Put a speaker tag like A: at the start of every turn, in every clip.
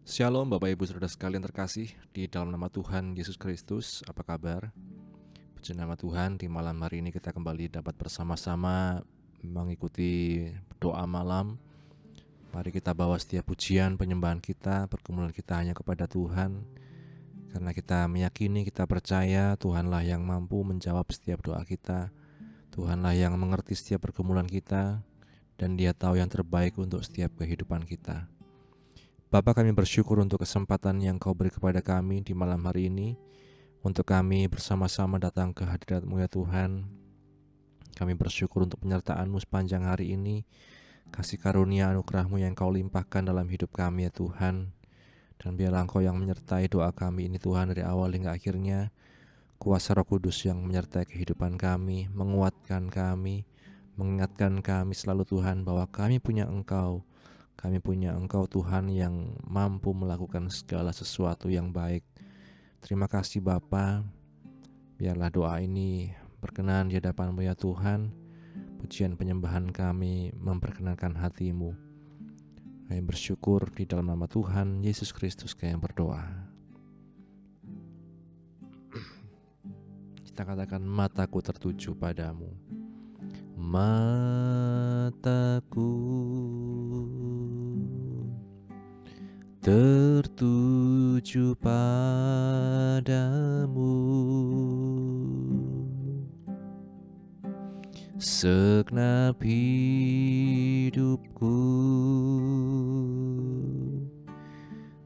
A: Shalom Bapak Ibu Saudara sekalian terkasih di dalam nama Tuhan Yesus Kristus. Apa kabar? Puji nama Tuhan, di malam hari ini kita kembali dapat bersama-sama mengikuti doa malam. Mari kita bawa setiap pujian penyembahan kita, pergumulan kita hanya kepada Tuhan. Karena kita meyakini, kita percaya Tuhanlah yang mampu menjawab setiap doa kita. Tuhanlah yang mengerti setiap pergumulan kita, dan Dia tahu yang terbaik untuk setiap kehidupan kita. Bapa, kami bersyukur untuk kesempatan yang Kau beri kepada kami di malam hari ini, untuk kami bersama-sama datang ke hadirat-Mu ya Tuhan. Kami bersyukur untuk penyertaan-Mu sepanjang hari ini, kasih karunia anugerah-Mu yang Kau limpahkan dalam hidup kami ya Tuhan. Dan biarlah Engkau yang menyertai doa kami ini Tuhan, dari awal hingga akhirnya. Kuasa Roh Kudus yang menyertai kehidupan kami, menguatkan kami, mengingatkan kami selalu Tuhan bahwa kami punya Engkau. Kami punya Engkau Tuhan yang mampu melakukan segala sesuatu yang baik. Terima kasih Bapa. Biarlah doa ini berkenan di hadapan-Mu ya Tuhan. Pujian penyembahan kami memperkenankan hati-Mu. Kami bersyukur di dalam nama Tuhan Yesus Kristus kami berdoa. Kita katakan, mataku tertuju padamu. Mataku tertuju padamu, segenap hidupku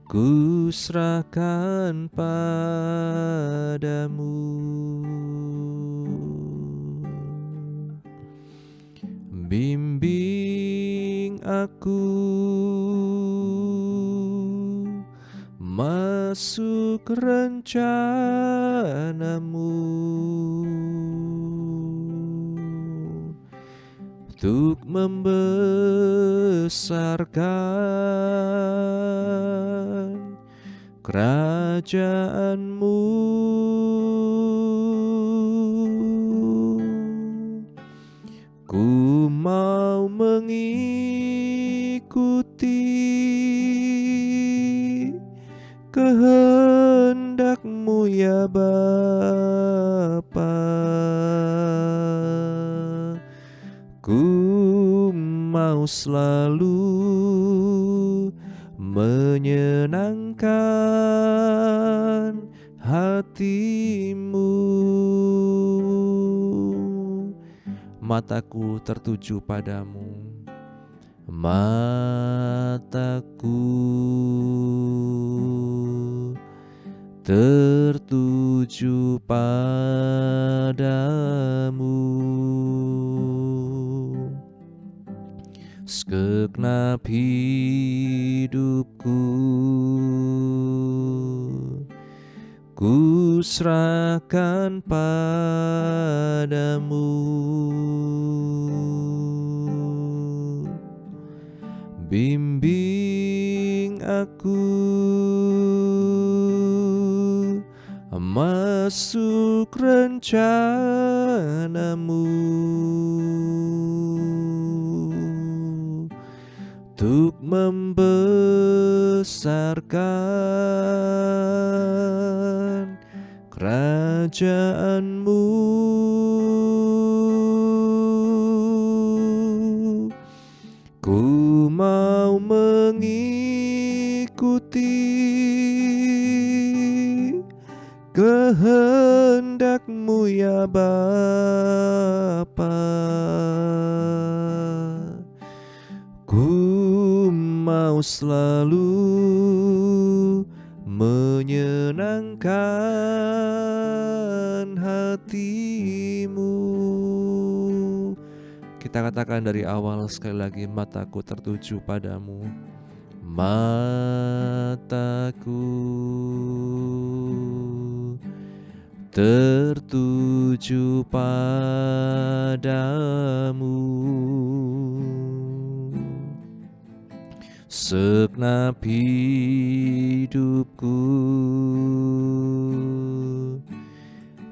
A: ku serahkan padamu. Bimbing aku masuk rencana-Mu, untuk membesarkan kerajaan-Mu. Ku mau mengikuti kehendak-Mu ya Bapa. Ku mau selalu menyenangkan hati-Mu. Mataku tertuju padamu, mataku tertuju padamu, segenap hidupku ku serahkan padamu. Bimbing aku masuk rencana-Mu, untuk membesarkan kerajaan-Mu. Ku mau mengikuti kehendak-Mu ya Bapa. Ku mau selalu menyenangkan hati-Mu. Kita katakan dari awal sekali lagi, mataku tertuju padamu, mataku tertuju padamu, segenap hidupku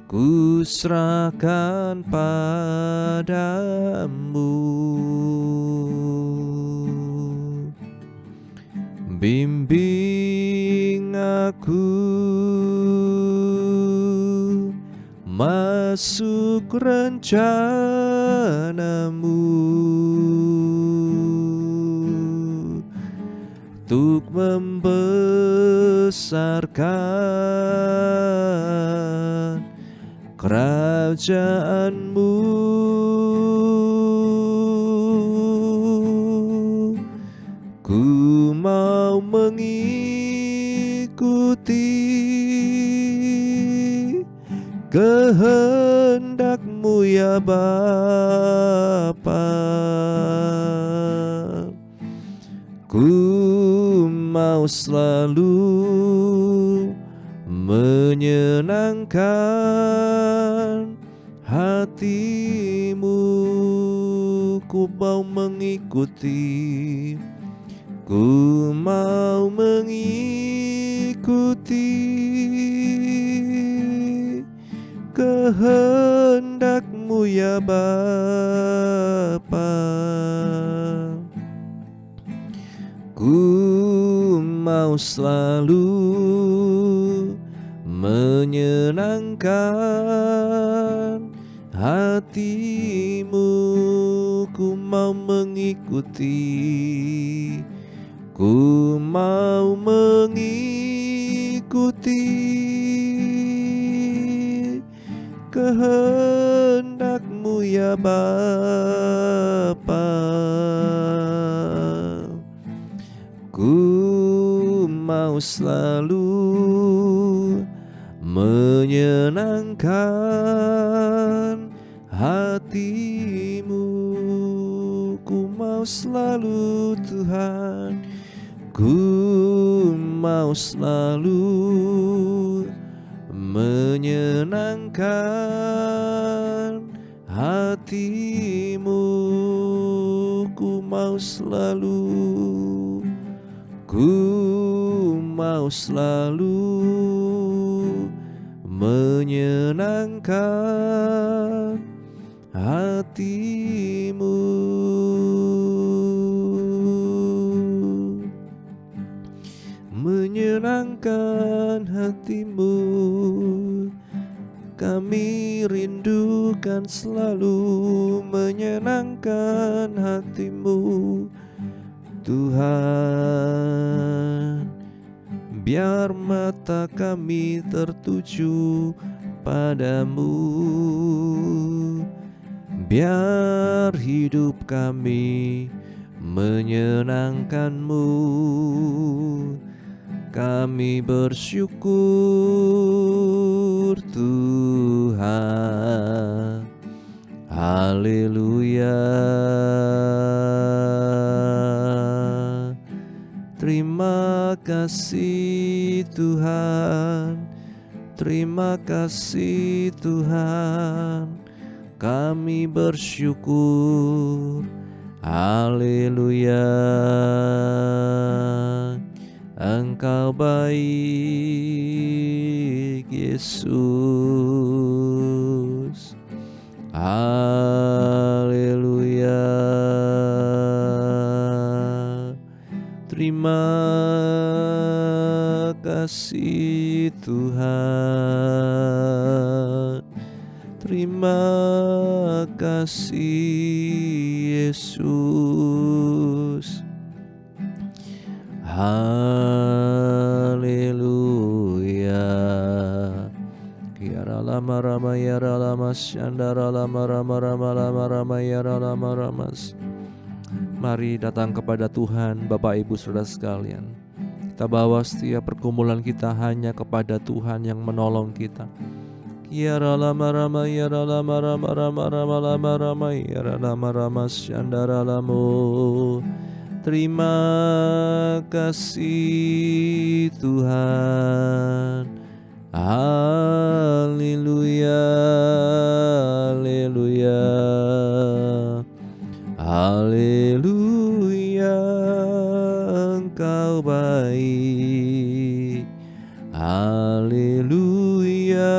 A: ku serahkan padamu. Bimbing aku masuk rencanamu untuk membesarkan kerajaanmu. Ku mau mengikuti kehendak-Mu ya Bapa. Ku mau selalu menyenangkan hati-Mu. Ku mau mengikuti, ku mau mengikuti kehendak-Mu ya Bapa. Ku mau selalu menyenangkan hati-Mu. Ku mau mengikuti, ku mau mengikuti kehendak-Mu ya Bapa. Ku mau selalu menyenangkan hati-Mu. Ku mau selalu Tuhan, ku mau selalu menyenangkan hati-Mu. Ku mau selalu, ku mau selalu menyenangkan hati-Mu. Menyenangkan hati-Mu, kami rindukan selalu menyenangkan hati-Mu Tuhan. Biar mata kami tertuju padamu, biar hidup kami menyenangkan-Mu. Kami bersyukur Tuhan. Haleluya. Terima kasih Tuhan, terima kasih Tuhan. Kami bersyukur. Haleluya. Engkau baik Yesus. Haleluya. Terima kasih Tuhan. Terima kasih Yesus. Haleluya. Kiara lama rama yara lama syandara lama rama rama lama rama yara lama ramas. Mari datang kepada Tuhan, Bapak Ibu Saudara sekalian. Kita bawa setiap pergumulan kita hanya kepada Tuhan yang menolong kita. Kiara lama rama yara lama rama rama rama lama rama yara lama rama syandara lamu. Terima kasih Tuhan. Haleluya, haleluya, haleluya. Engkau baik. Haleluya,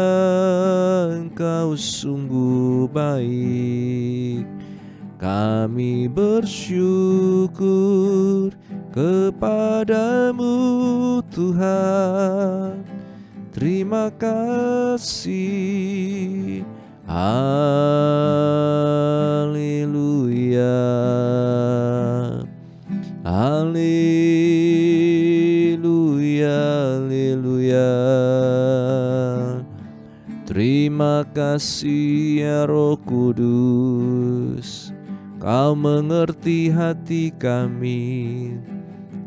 A: Engkau sungguh baik. Kami bersyukur, kepadamu Tuhan, terima kasih. Haleluya, haleluya, haleluya. Terima kasih ya Roh Kudus, Kau mengerti hati kami,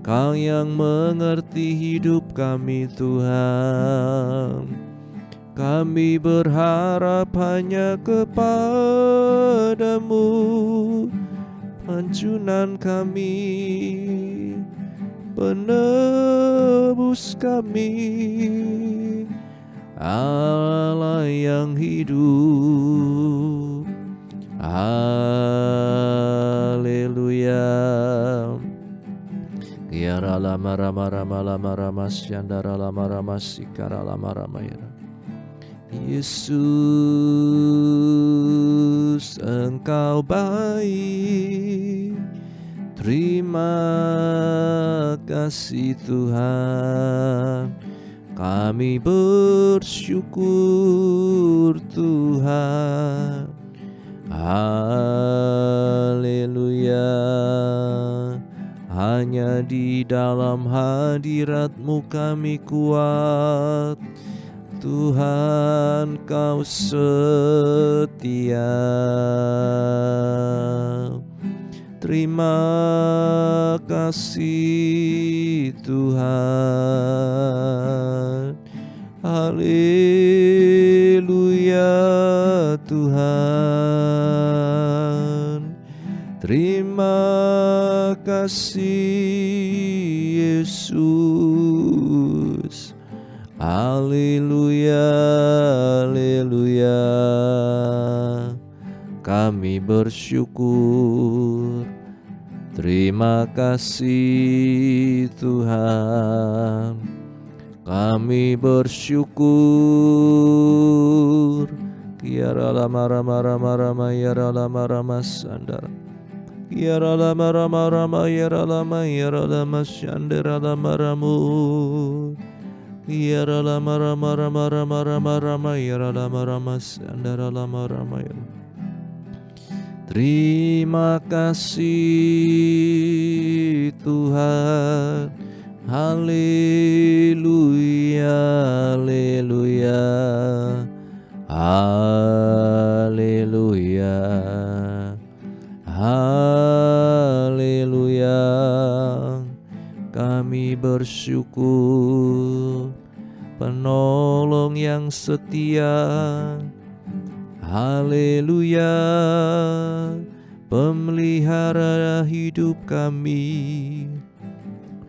A: Kau yang mengerti hidup kami Tuhan. Kami berharap hanya kepadamu, panjunan kami, penebus kami, Allah yang hidup. Haleluya. Kiara lama rama rama lama rama syandara lama rama sikara lama rama ya. Yesus, Engkau baik. Terima kasih Tuhan, kami bersyukur Tuhan. Haleluya. Hanya di dalam hadirat-Mu kami kuat, Tuhan Kau setia. Terima kasih Tuhan. Haleluya Tuhan. Terima kasih Yesus. Haleluya, haleluya. Kami bersyukur. Terima kasih Tuhan. Kami bersyukur. Kiara lama rama rama rama yara lama rama sandara. Kiara lama rama rama yara lama sandara lama ramu. Kiara lama rama rama rama rama rama yara lama sandara lama rama yara. Terima kasih Tuhan. Haleluya, haleluya, haleluya, haleluya. Kami bersyukur, penolong yang setia. Haleluya, pemelihara hidup kami,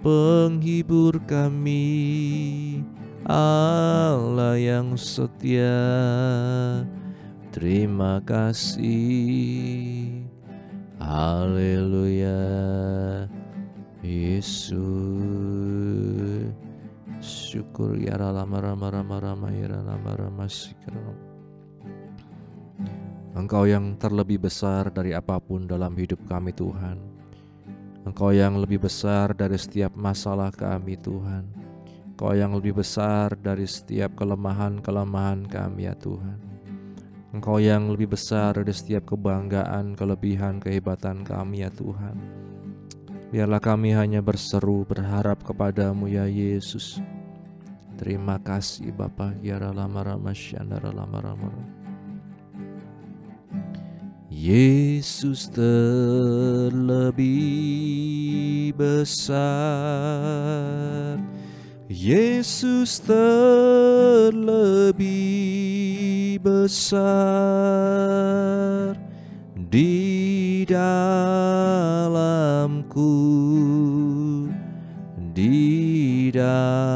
A: penghibur kami, Allah yang setia. Terima kasih. Haleluya, Yesus. Syukur ya rama rama rama rama ya rama rama sikara. Engkau yang terlebih besar dari apapun dalam hidup kami Tuhan. Engkau yang lebih besar dari setiap masalah kami Tuhan. Engkau yang lebih besar dari setiap kelemahan-kelemahan kami ya Tuhan. Engkau yang lebih besar dari setiap kebanggaan, kelebihan, kehebatan kami ya Tuhan. Biarlah kami hanya berseru berharap kepadamu ya Yesus. Terima kasih Bapa. Yara lama rama syandara lama rama. Yesus terlebih besar, Yesus terlebih besar di dalamku, di dalamku.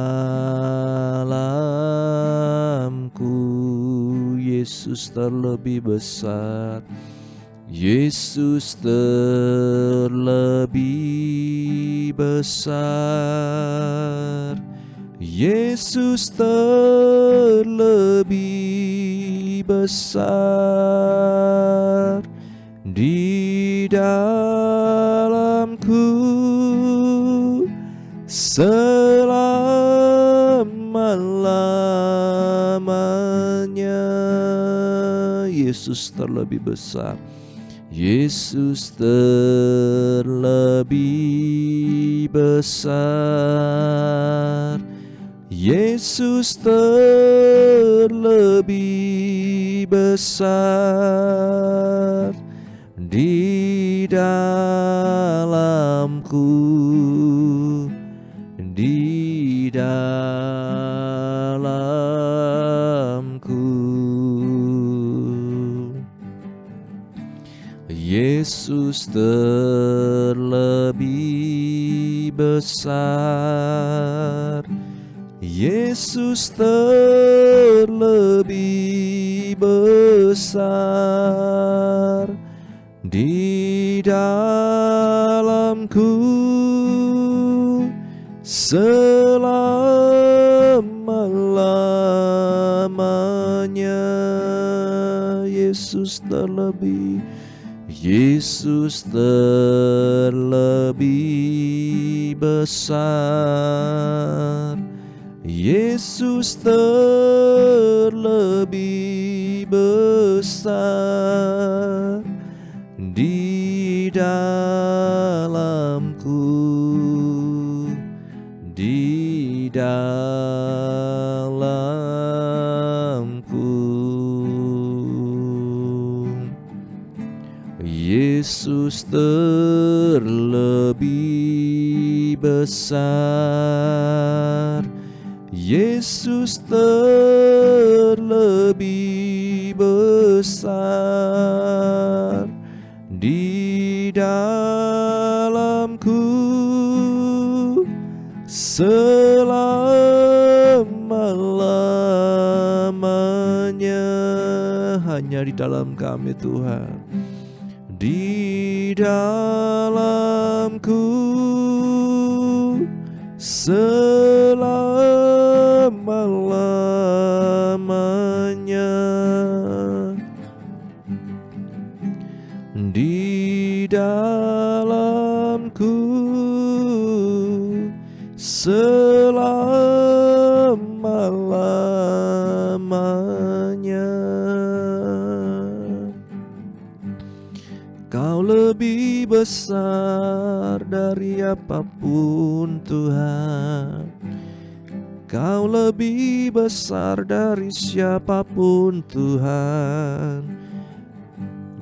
A: Yesus terlebih besar, Yesus terlebih besar, Yesus terlebih besar di dalamku, selama-lamanya. Yesus terlebih besar, Yesus terlebih besar, Yesus terlebih besar di dalamku, di dalamku. Yesus terlebih besar, Yesus terlebih besar di dalamku selama-lamanya. Yesus terlebih, Yesus terlebih besar, Yesus terlebih besar di dalamku, di dalamku. Yesus terlebih besar, Yesus terlebih besar di dalamku selama-lamanya. Hanya di dalam kami Tuhan, di dalamku selama-lamanya, di dalamku selama-lamanya. Kau lebih besar dari apapun Tuhan, Kau lebih besar dari siapapun Tuhan.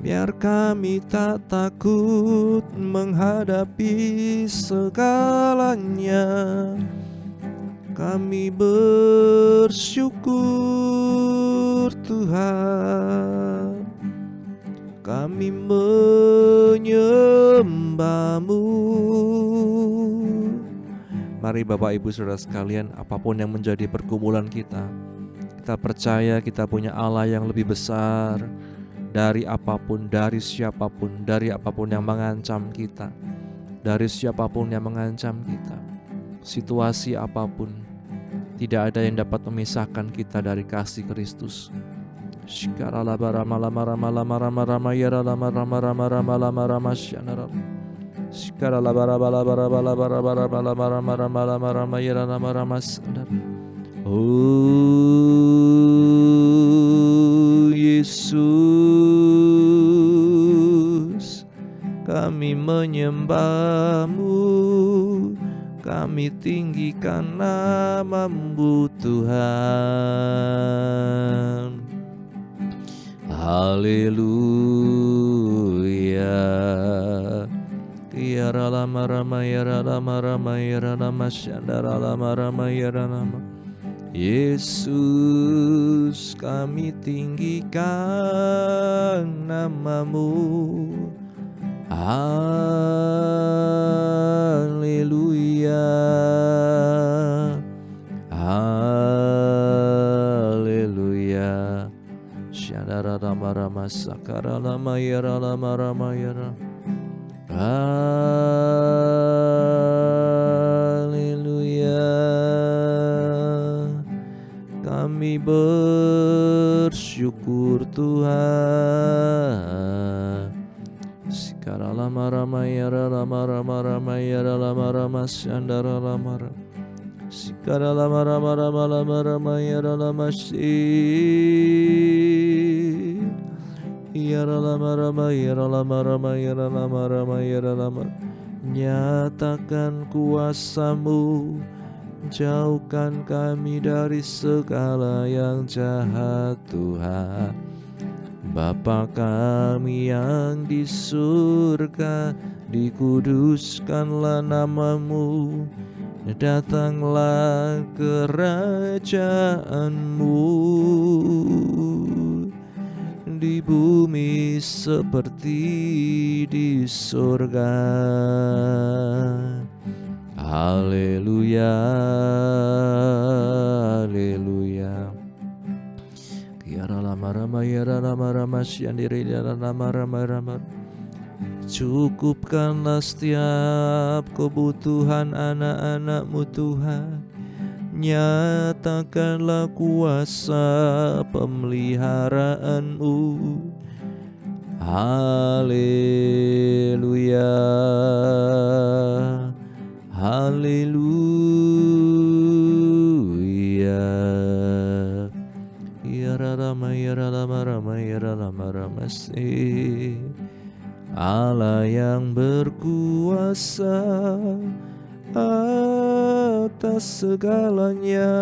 A: Biar kami tak takut menghadapi segalanya, kami bersyukur Tuhan, kami menyembah-Mu. Mari Bapak Ibu Saudara sekalian, apapun yang menjadi pergumulan kita percaya kita punya Allah yang lebih besar dari apapun, dari siapapun, dari apapun yang mengancam kita, dari siapapun yang mengancam kita. Situasi apapun, tidak ada yang dapat memisahkan kita dari kasih Kristus. Oh Yesus, kami menyembah-Mu, kami tinggikan nama-Mu Tuhan. Haleluya. Ya rama rama ya rama rama ya rama syandara rama rama ya rama. Yesus, kami tinggikan nama-Mu. Haleluya. Haleluya. Syandara rama rama sakara rama ya rama rama ya rama. Haleluya. Kami bersyukur Tuhan. Sikara lama rama ya rama rama rama ya rama rama syandara rama rama. Sikara lama rama rama lama rama yara lama si. Yara lama rama yara lama rama yara lama rama yara lama. Nyatakan kuasa-Mu, jauhkan kami dari segala yang jahat Tuhan. Bapa kami yang di surga, dikuduskanlah nama-Mu, datanglah kerajaan-Mu di bumi seperti di surga. Haleluya, haleluya. Kiara lama rama yara lama rama syandiri yara lama rama rama. Cukupkanlah setiap kebutuhan anak-anak-Mu Tuhan. Nyatakanlah kuasa pemeliharaan-Mu. Haleluya, haleluya. Yara rama yara lama rama yara lama rama si. Allah yang berkuasa atas segalanya.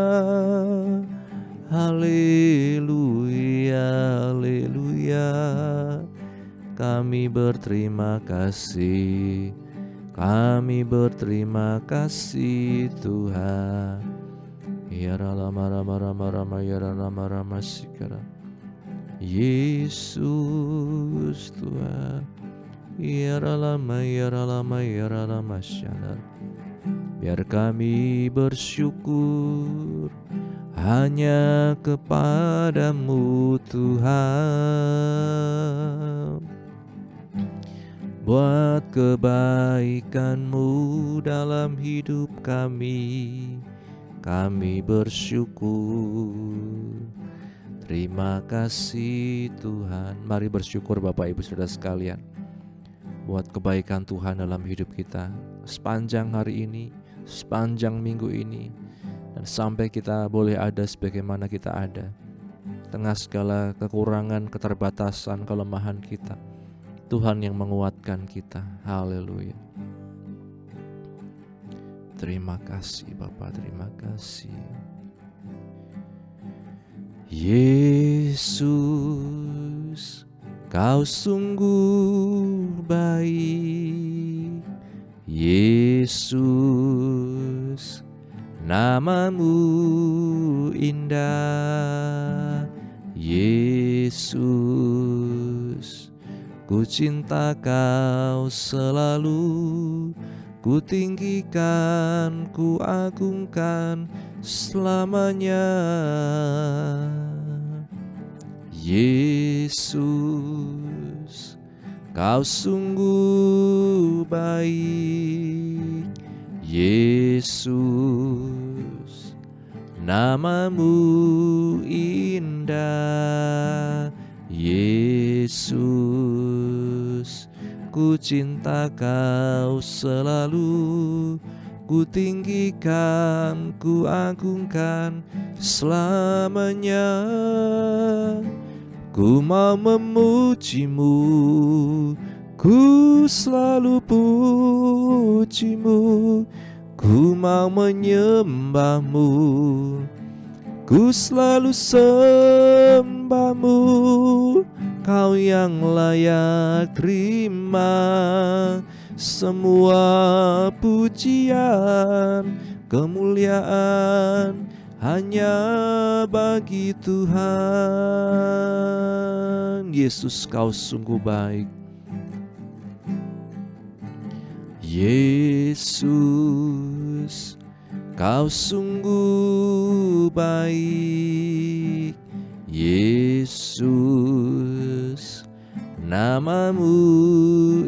A: Haleluya, haleluya. Kami berterima kasih, kami berterima kasih Tuhan. Yara lama rama rama rama yara lama rama sikara. Yesus Tuhan. Yara lama syandar. Biar kami bersyukur hanya kepada-Mu Tuhan, buat kebaikan-Mu dalam hidup kami. Kami bersyukur. Terima kasih Tuhan. Mari bersyukur Bapak Ibu Saudara sekalian, buat kebaikan Tuhan dalam hidup kita sepanjang hari ini, sepanjang minggu ini, dan sampai kita boleh ada sebagaimana kita ada. Tengah segala kekurangan, keterbatasan, kelemahan kita, Tuhan yang menguatkan kita. Haleluya. Terima kasih Bapak, terima kasih. Yesus, Kau sungguh baik. Yesus, nama-Mu indah. Yesus, ku cinta Kau selalu. Ku tinggikan, ku agungkan selamanya. Yesus, Kau sungguh baik. Yesus, nama-Mu indah. Yesus, ku cinta Kau selalu. Ku tinggikan, ku agungkan selamanya. Ku mau memuji-Mu, ku selalu puji-Mu. Ku mau menyembah-Mu, ku selalu sembah-Mu. Kau yang layak terima semua pujian, kemuliaan hanya bagi Tuhan. Yesus, Kau sungguh baik. Yesus, Kau sungguh baik. Yesus, nama-Mu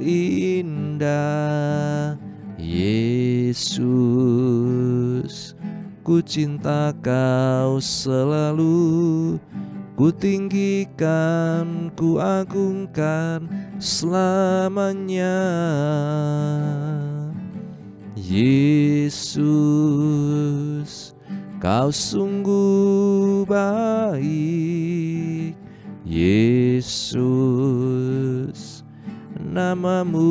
A: indah. Yesus, ku cinta Kau selalu. Ku tinggikan, ku agungkan selamanya. Yesus, Kau sungguh baik, Yesus. Namamu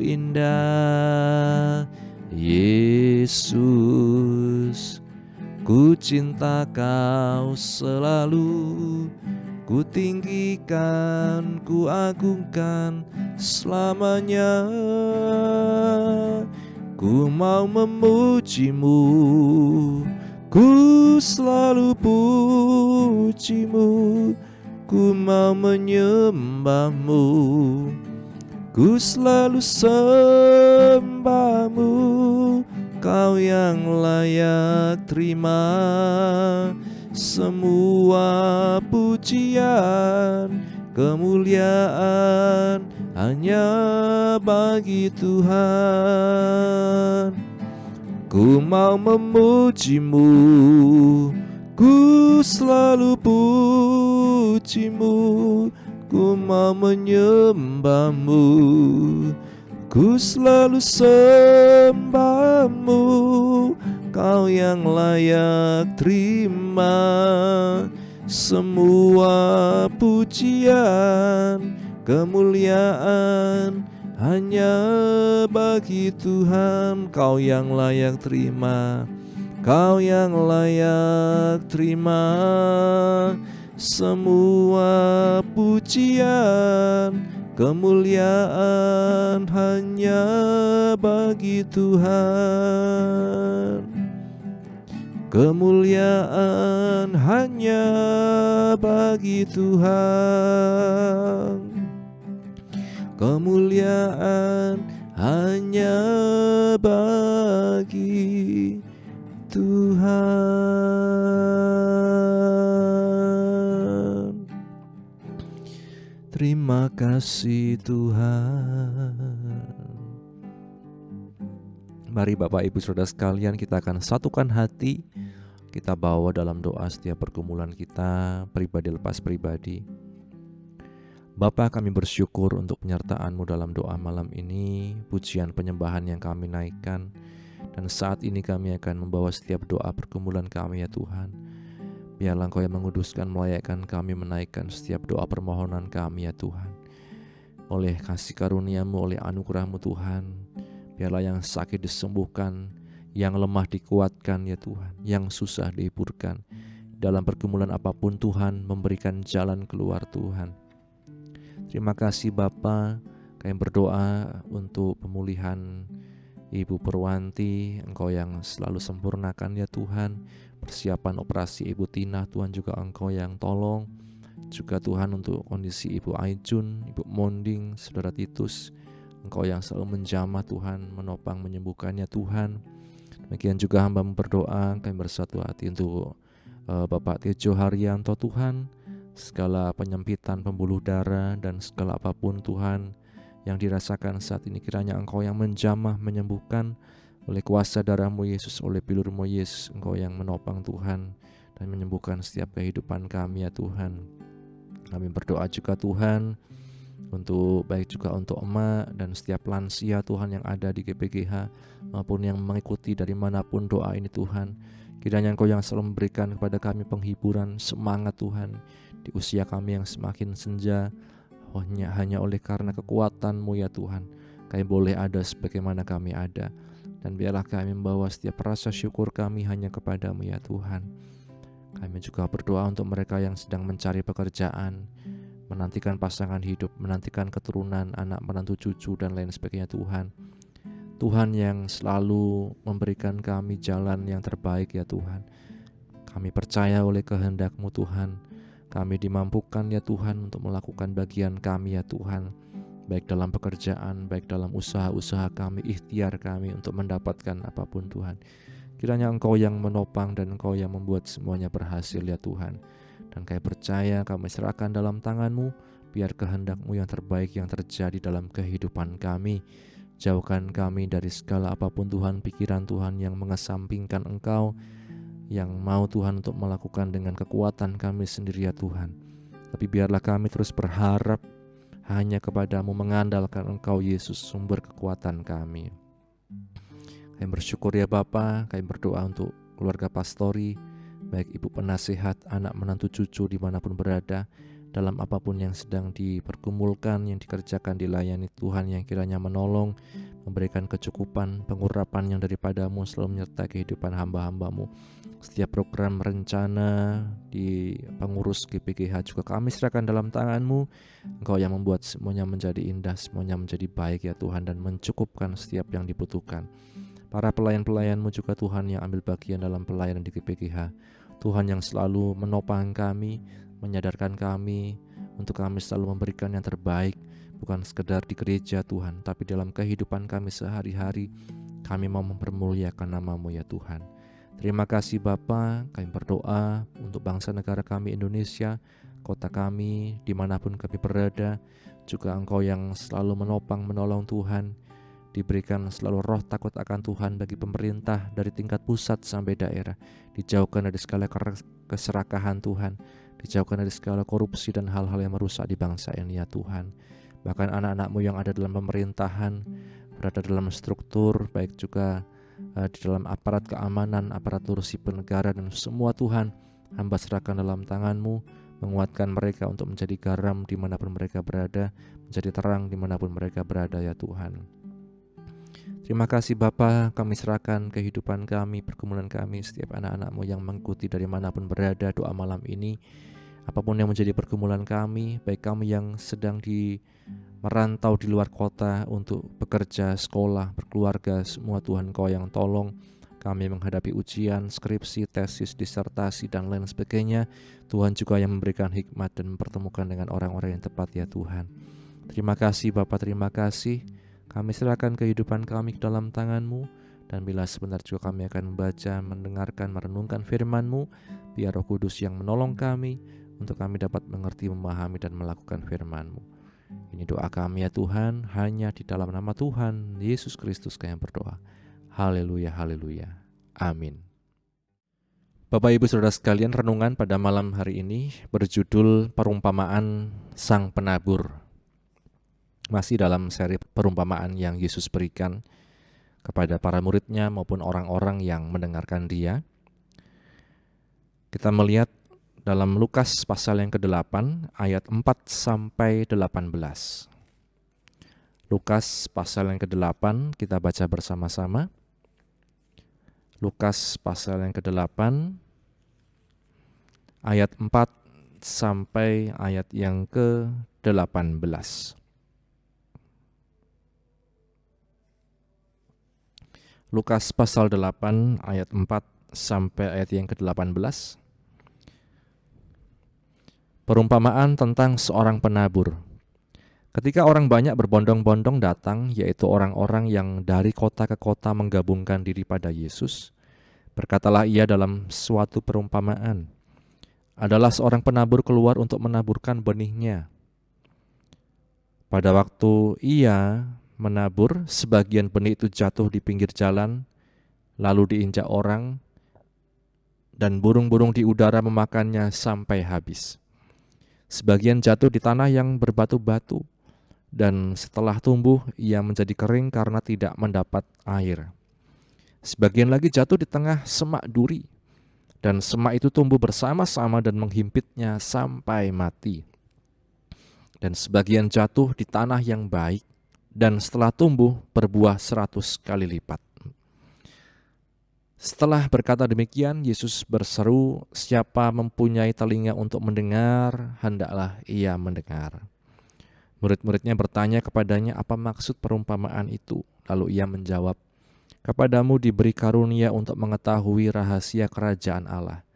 A: indah, Yesus. Ku cinta Kau selalu, ku tinggikan, ku agungkan selamanya. Ku mau memujimu, ku selalu pujimu, ku mau menyembahmu, ku selalu sembahmu. Kau yang layak terima semua pujian, kemuliaan hanya bagi Tuhan. Ku mau memujimu, ku selalu pujimu, ku mau menyembahmu, ku selalu sembahmu. Kau yang layak terima semua pujian, kemuliaan hanya bagi Tuhan. Kau yang layak terima, Kau yang layak terima semua pujian, kemuliaan hanya bagi Tuhan. Kemuliaan hanya bagi Tuhan. Kemuliaan hanya bagi Tuhan. Terima kasih Tuhan. Mari Bapak Ibu Saudara sekalian, kita akan satukan hati, kita bawa dalam doa setiap pergumulan kita, pribadi lepas pribadi. Bapa, kami bersyukur untuk penyertaan-Mu dalam doa malam ini, pujian penyembahan yang kami naikkan, dan saat ini kami akan membawa setiap doa pergumulan kami ya Tuhan. Biarlah Engkau yang menguduskan, melayakkan kami menaikkan setiap doa permohonan kami ya Tuhan. Oleh kasih karunia-Mu, oleh anugerah-Mu Tuhan, biarlah yang sakit disembuhkan, yang lemah dikuatkan ya Tuhan, yang susah dihiburkan. Dalam pergumulan apapun Tuhan, memberikan jalan keluar Tuhan. Terima kasih Bapa, kami berdoa untuk pemulihan Ibu Perwanti, Engkau yang selalu sempurnakan ya Tuhan. Persiapan operasi Ibu Tina, Tuhan juga Engkau yang tolong. Juga Tuhan untuk kondisi Ibu Aijun, Ibu Monding, Saudara Titus, Engkau yang selalu menjamah Tuhan, menopang, menyembuhkannya Tuhan. Demikian juga hamba berdoa, kami bersatu hati untuk Bapak Tejo Haryanto Tuhan. Segala penyempitan pembuluh darah dan segala apapun Tuhan yang dirasakan saat ini, kiranya Engkau yang menjamah, menyembuhkan oleh kuasa darah-Mu Yesus, oleh pilur-Mu Yesus. Engkau yang menopang Tuhan dan menyembuhkan setiap kehidupan kami ya Tuhan. Kami berdoa juga Tuhan untuk baik juga untuk emak dan setiap lansia Tuhan yang ada di GPGH maupun yang mengikuti dari manapun doa ini Tuhan. Kiranya Engkau yang selalu memberikan kepada kami penghiburan, semangat Tuhan di usia kami yang semakin senja. Hanya oleh karena kekuatan-Mu ya Tuhan, kami boleh ada sebagaimana kami ada. Dan biarlah kami membawa setiap rasa syukur kami hanya kepada-Mu ya Tuhan. Kami juga berdoa untuk mereka yang sedang mencari pekerjaan, menantikan pasangan hidup, menantikan keturunan, anak, menantu, cucu, dan lain sebagainya Tuhan. Tuhan yang selalu memberikan kami jalan yang terbaik ya Tuhan. Kami percaya oleh kehendak-Mu Tuhan, kami dimampukan ya Tuhan untuk melakukan bagian kami ya Tuhan. Baik dalam pekerjaan, baik dalam usaha-usaha kami, ikhtiar kami untuk mendapatkan apapun Tuhan. Kiranya Engkau yang menopang dan Engkau yang membuat semuanya berhasil ya Tuhan. Dan kami percaya, kami serahkan dalam tangan-Mu, biar kehendak-Mu yang terbaik yang terjadi dalam kehidupan kami. Jauhkan kami dari segala apapun Tuhan, pikiran Tuhan yang mengesampingkan Engkau, yang mau Tuhan untuk melakukan dengan kekuatan kami sendiri ya Tuhan. Tapi biarlah kami terus berharap hanya kepada-Mu, mengandalkan Engkau Yesus, sumber kekuatan kami. Kami bersyukur ya Bapa, kami berdoa untuk keluarga pastori, baik ibu penasehat, anak menantu cucu dimanapun berada, dalam apapun yang sedang dipergumulkan, yang dikerjakan, dilayani Tuhan yang kiranya menolong, memberikan kecukupan, pengurapan yang daripadamu selalu menyertai kehidupan hamba-hambamu. Setiap program rencana di pengurus GPGH juga kami serahkan dalam tangan-Mu. Engkau yang membuat semuanya menjadi indah, semuanya menjadi baik ya Tuhan, dan mencukupkan setiap yang dibutuhkan. Para pelayan-pelayan-Mu juga Tuhan yang ambil bagian dalam pelayanan di GPGH, Tuhan yang selalu menopang kami, menyadarkan kami untuk kami selalu memberikan yang terbaik, bukan sekedar di gereja Tuhan, tapi dalam kehidupan kami sehari-hari. Kami mau mempermuliakan nama-Mu ya Tuhan. Terima kasih Bapa, kami berdoa untuk bangsa negara kami Indonesia, kota kami, dimanapun kami berada. Juga Engkau yang selalu menopang, menolong Tuhan. Diberikan selalu roh takut akan Tuhan bagi pemerintah dari tingkat pusat sampai daerah. Dijauhkan dari segala keserakahan Tuhan, dijauhkan dari segala korupsi dan hal-hal yang merusak di bangsa ini ya Tuhan. Bahkan anak-anak-Mu yang ada dalam pemerintahan, berada dalam struktur, baik juga di dalam aparat keamanan, aparatur sipil negara dan semua Tuhan, hamba serahkan dalam tangan-Mu, menguatkan mereka untuk menjadi garam dimanapun mereka berada, menjadi terang dimanapun mereka berada ya Tuhan. Terima kasih Bapa, kami serahkan kehidupan kami, pergumulan kami, setiap anak-anak-Mu yang mengikuti dari manapun berada doa malam ini. Apapun yang menjadi pergumulan kami, baik kami yang sedang merantau di luar kota untuk bekerja, sekolah, berkeluarga, semua Tuhan Kau yang tolong kami menghadapi ujian, skripsi, tesis, disertasi, dan lain sebagainya. Tuhan juga yang memberikan hikmat dan mempertemukan dengan orang-orang yang tepat ya Tuhan. Terima kasih Bapa, terima kasih. Kami serahkan kehidupan kami ke dalam tangan-Mu, dan bila sebentar juga kami akan membaca, mendengarkan, merenungkan firman-Mu, biar Roh Kudus yang menolong kami untuk kami dapat mengerti, memahami, dan melakukan firman-Mu. Ini doa kami ya Tuhan, hanya di dalam nama Tuhan Yesus Kristus kami berdoa. Haleluya, haleluya, amin. Bapak Ibu Saudara sekalian, renungan pada malam hari ini berjudul Perumpamaan Sang Penabur. Masih dalam seri perumpamaan yang Yesus berikan kepada para murid-Nya maupun orang-orang yang mendengarkan Dia. Kita melihat dalam Lukas pasal yang ke-8 ayat 4 sampai 18. Lukas pasal yang ke-8 kita baca bersama-sama. Lukas pasal yang ke-8 ayat 4 sampai ayat yang ke-18. Lukas pasal 8 ayat 4 sampai ayat yang ke-18. Perumpamaan tentang seorang penabur. Ketika orang banyak berbondong-bondong datang, yaitu orang-orang yang dari kota ke kota menggabungkan diri pada Yesus, berkatalah ia dalam suatu perumpamaan. Adalah seorang penabur keluar untuk menaburkan benihnya. Pada waktu ia menabur, sebagian benih itu jatuh di pinggir jalan, lalu diinjak orang, dan burung-burung di udara memakannya sampai habis. Sebagian jatuh di tanah yang berbatu-batu, dan setelah tumbuh ia menjadi kering karena tidak mendapat air. Sebagian lagi jatuh di tengah semak duri, dan semak itu tumbuh bersama-sama dan menghimpitnya sampai mati. Dan sebagian jatuh di tanah yang baik, dan setelah tumbuh berbuah 100 kali lipat. Setelah berkata demikian, Yesus berseru, "Siapa mempunyai telinga untuk mendengar, hendaklah ia mendengar." Murid-muridnya bertanya kepadanya apa maksud perumpamaan itu. Lalu ia menjawab, "Kepadamu diberi karunia untuk mengetahui rahasia kerajaan Allah.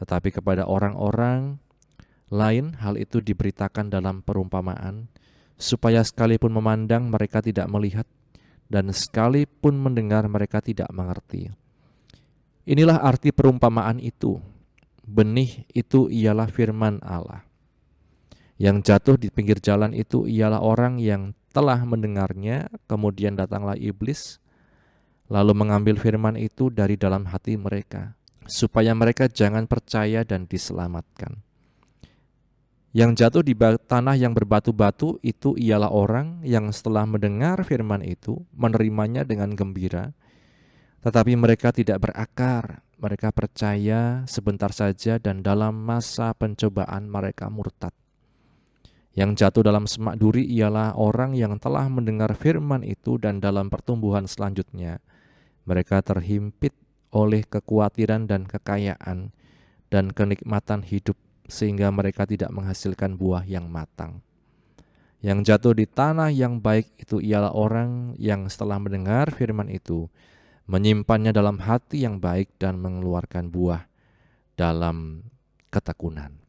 A: Tetapi kepada orang-orang lain hal itu diberitakan dalam perumpamaan, supaya sekalipun memandang mereka tidak melihat, dan sekalipun mendengar mereka tidak mengerti." Inilah arti perumpamaan itu. Benih itu ialah firman Allah. Yang jatuh di pinggir jalan itu ialah orang yang telah mendengarnya, kemudian datanglah iblis, lalu mengambil firman itu dari dalam hati mereka, supaya mereka jangan percaya dan diselamatkan. Yang jatuh di tanah yang berbatu-batu itu ialah orang yang setelah mendengar firman itu, menerimanya dengan gembira, Tetapi mereka tidak berakar, mereka percaya sebentar saja dan dalam masa pencobaan mereka murtad. Yang jatuh dalam semak duri ialah orang yang telah mendengar firman itu dan dalam pertumbuhan selanjutnya mereka terhimpit oleh kekhawatiran dan kekayaan dan kenikmatan hidup sehingga mereka tidak menghasilkan buah yang matang. Yang jatuh di tanah yang baik itu ialah orang yang setelah mendengar firman itu menyimpannya dalam hati yang baik dan mengeluarkan buah dalam ketekunan.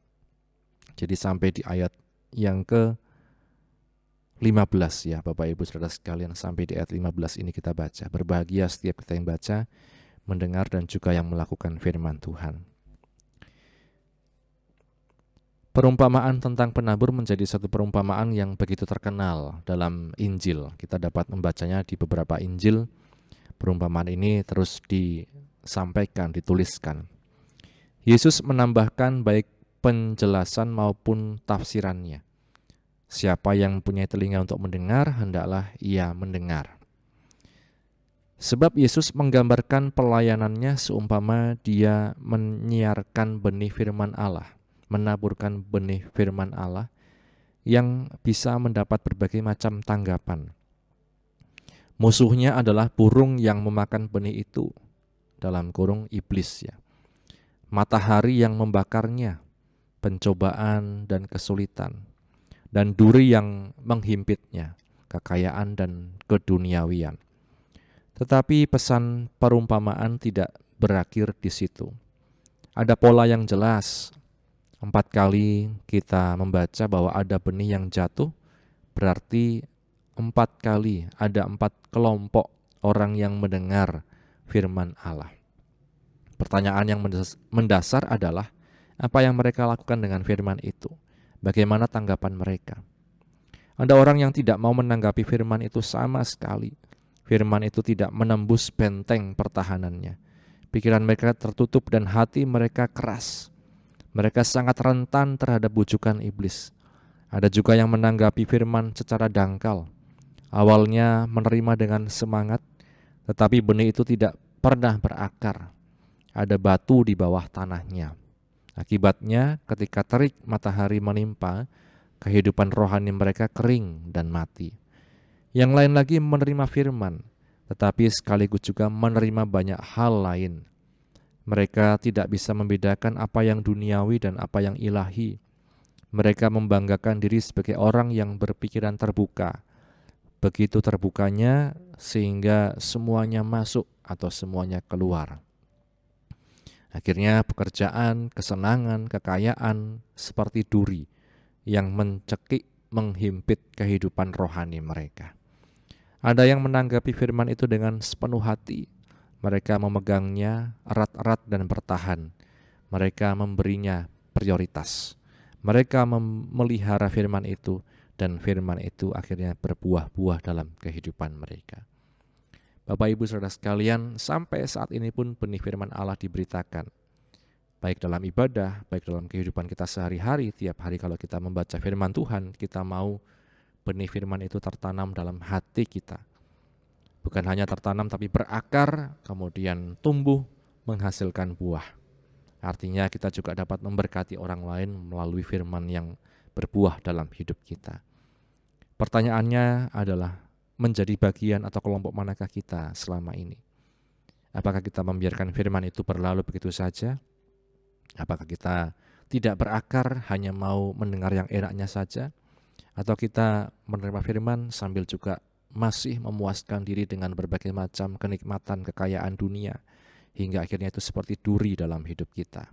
A: Jadi sampai di ayat yang ke-15 ya Bapak Ibu Saudara sekalian, sampai di ayat 15 ini kita baca. Berbahagia setiap kita yang baca, mendengar dan juga yang melakukan firman Tuhan. Perumpamaan tentang penabur menjadi satu perumpamaan yang begitu terkenal dalam Injil. Kita dapat membacanya di beberapa Injil. Perumpamaan ini terus disampaikan, dituliskan. Yesus menambahkan baik penjelasan maupun tafsirannya. Siapa yang punya telinga untuk mendengar, hendaklah ia mendengar. Sebab Yesus menggambarkan pelayanannya seumpama dia menyiarkan benih firman Allah, menaburkan benih firman Allah yang bisa mendapat berbagai macam tanggapan. Musuhnya adalah burung yang memakan benih itu, dalam kurung iblis ya. Matahari yang membakarnya, pencobaan dan kesulitan, dan duri yang menghimpitnya, kekayaan dan keduniawian. Tetapi pesan perumpamaan tidak berakhir di situ. Ada pola yang jelas. 4 kali kita membaca bahwa ada benih yang jatuh, berarti 4 kali ada 4 kelompok orang yang mendengar firman Allah. Pertanyaan yang mendasar adalah, apa yang mereka lakukan dengan firman itu? Bagaimana tanggapan mereka? Ada orang yang tidak mau menanggapi firman itu sama sekali. Firman itu tidak menembus benteng pertahanannya. Pikiran mereka tertutup dan hati mereka keras. Mereka sangat rentan terhadap bujukan iblis. Ada juga yang menanggapi firman secara dangkal. Awalnya menerima dengan semangat, tetapi benih itu tidak pernah berakar. Ada batu di bawah tanahnya. Akibatnya ketika terik matahari menimpa, kehidupan rohani mereka kering dan mati. Yang lain lagi menerima firman, tetapi sekaligus juga menerima banyak hal lain. Mereka tidak bisa membedakan apa yang duniawi dan apa yang ilahi. Mereka membanggakan diri sebagai orang yang berpikiran terbuka. Begitu terbukanya sehingga semuanya masuk atau semuanya keluar. Akhirnya pekerjaan, kesenangan, kekayaan seperti duri yang mencekik, menghimpit kehidupan rohani mereka. Ada yang menanggapi firman itu dengan sepenuh hati. Mereka memegangnya erat-erat dan bertahan. Mereka memberinya prioritas. Mereka memelihara firman itu, dan firman itu akhirnya berbuah-buah dalam kehidupan mereka. Bapak Ibu Saudara sekalian, sampai saat ini pun benih firman Allah diberitakan. Baik dalam ibadah, baik dalam kehidupan kita sehari-hari, tiap hari kalau kita membaca firman Tuhan, kita mau benih firman itu tertanam dalam hati kita. Bukan hanya tertanam tapi berakar, kemudian tumbuh, menghasilkan buah. Artinya kita juga dapat memberkati orang lain melalui firman yang berbuah dalam hidup kita. Pertanyaannya adalah, menjadi bagian atau kelompok manakah kita selama ini? Apakah kita membiarkan firman itu berlalu begitu saja? Apakah kita tidak berakar, hanya mau mendengar yang enaknya saja? Atau kita menerima firman sambil juga masih memuaskan diri dengan berbagai macam kenikmatan kekayaan dunia, hingga akhirnya itu seperti duri dalam hidup kita?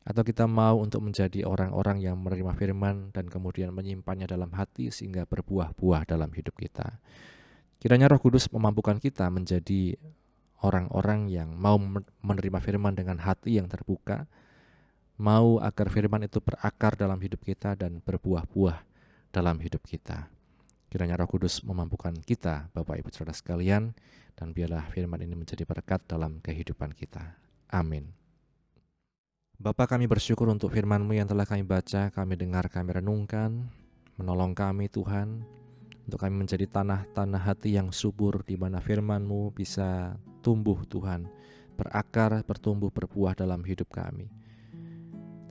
A: Atau kita mau untuk menjadi orang-orang yang menerima firman dan kemudian menyimpannya dalam hati sehingga berbuah-buah dalam hidup kita? Kiranya Roh Kudus memampukan kita menjadi orang-orang yang mau menerima firman dengan hati yang terbuka, mau agar firman itu berakar dalam hidup kita dan berbuah-buah dalam hidup kita. Kiranya Roh Kudus memampukan kita, Bapak Ibu Saudara sekalian, dan biarlah firman ini menjadi berkat dalam kehidupan kita. Amin. Bapa, kami bersyukur untuk firman-Mu yang telah kami baca, kami dengar, kami renungkan. Menolong kami Tuhan, untuk kami menjadi tanah-tanah hati yang subur, di mana firman-Mu bisa bertumbuh Tuhan, berakar, bertumbuh, berbuah dalam hidup kami.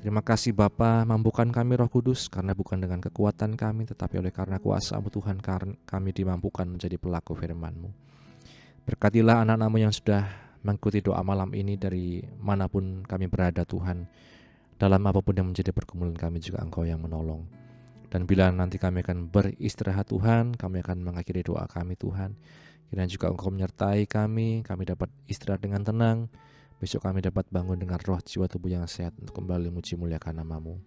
A: Terima kasih Bapa, mampukan kami Roh Kudus, karena bukan dengan kekuatan kami, tetapi oleh karena kuasa-Mu Tuhan kami dimampukan menjadi pelaku firman-Mu. Berkatilah anak-anak-Mu yang sudah mengikuti doa malam ini dari manapun kami berada Tuhan. Dalam apapun yang menjadi pergumulan kami juga Engkau yang menolong. Dan bila nanti kami akan beristirahat Tuhan, kami akan mengakhiri doa kami Tuhan. Kiranya juga Engkau menyertai kami dapat istirahat dengan tenang. Besok kami dapat bangun dengan roh, jiwa, tubuh yang sehat untuk kembali muji muliakan nama-Mu.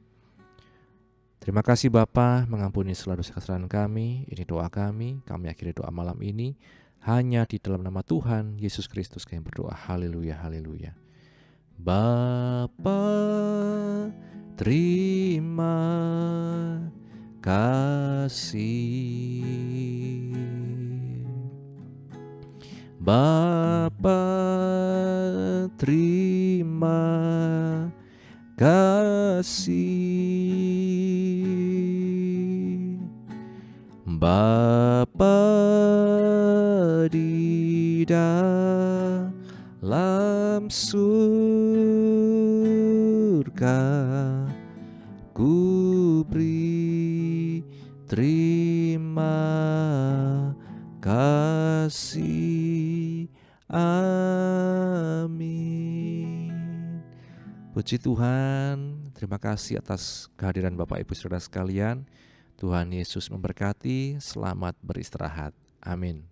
A: Terima kasih Bapa, mengampuni segala dosa kesalahan kami. Ini doa kami akhiri doa malam ini hanya di dalam nama Tuhan Yesus Kristus kami berdoa. Haleluya, haleluya. Bapa, terima kasih. Bapa, terima kasih. Bapa di dalam surga, ku beri terima kasih. Amin. Puji Tuhan, terima kasih atas kehadiran Bapak Ibu Saudara sekalian. Tuhan Yesus memberkati, selamat beristirahat. Amin.